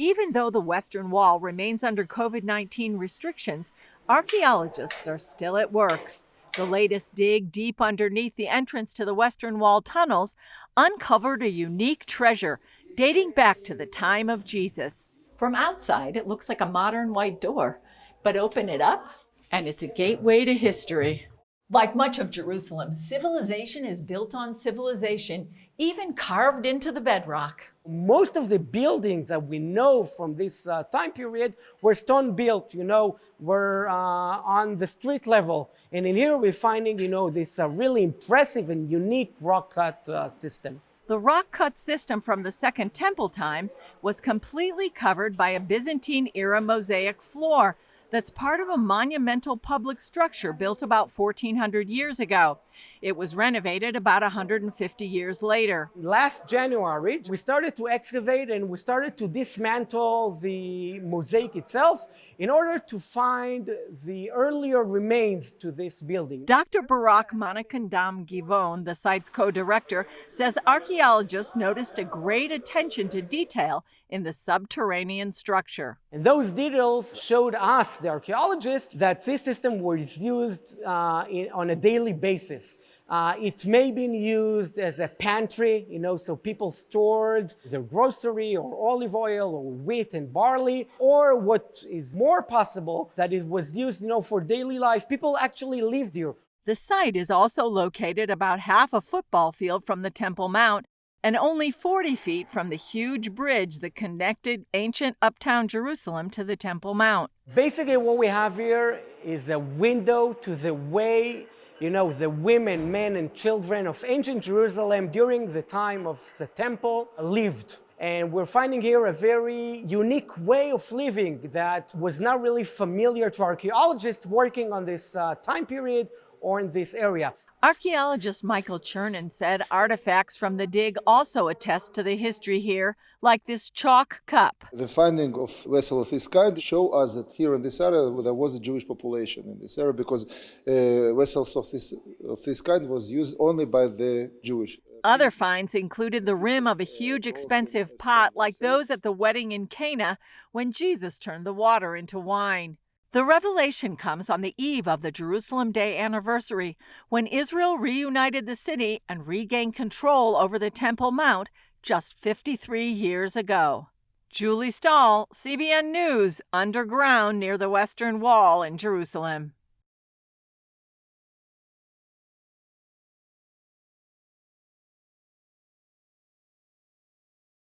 Even though the Western Wall remains under COVID-19 restrictions, archaeologists are still at work. The latest dig deep underneath the entrance to the Western Wall tunnels uncovered a unique treasure dating back to the time of Jesus. From outside, it looks like a modern white door, but open it up, and it's a gateway to history. Like much of Jerusalem, civilization is built on civilization, even carved into the bedrock. Most of the buildings that we know from this time period were stone built, were on the street level. And in here we're finding, this really impressive and unique rock cut system. The rock cut system from the Second Temple time was completely covered by a Byzantine-era mosaic floor that's part of a monumental public structure built about 1,400 years ago. It was renovated about 150 years later. Last January, we started to excavate and we started to dismantle the mosaic itself in order to find the earlier remains to this building. Dr. Barak Manakandam Givon, the site's co-director, says archaeologists noticed a great attention to detail in the subterranean structure. And those details showed us, the archaeologists, that this system was used on a daily basis. It may be used as a pantry, so people stored their grocery or olive oil or wheat and barley, or what is more possible, that it was used, for daily life. People actually lived here. The site is also located about half a football field from the Temple Mount and only 40 feet from the huge bridge that connected ancient uptown Jerusalem to the Temple Mount. Basically, what we have here is a window to the way the women, men, and children of ancient Jerusalem during the time of the temple lived. And we're finding here a very unique way of living that was not really familiar to archaeologists working on this time period or in this area. Archaeologist Michael Chernin said artifacts from the dig also attest to the history here, like this chalk cup. The finding of vessels of this kind show us that here in this area there was a Jewish population in this area, because vessels of this kind was used only by the Jewish. Other finds included the rim of a huge expensive pot like those at the wedding in Cana when Jesus turned the water into wine. The revelation comes on the eve of the Jerusalem Day anniversary, when Israel reunited the city and regained control over the Temple Mount just 53 years ago. Julie Stahl, CBN News, underground near the Western Wall in Jerusalem.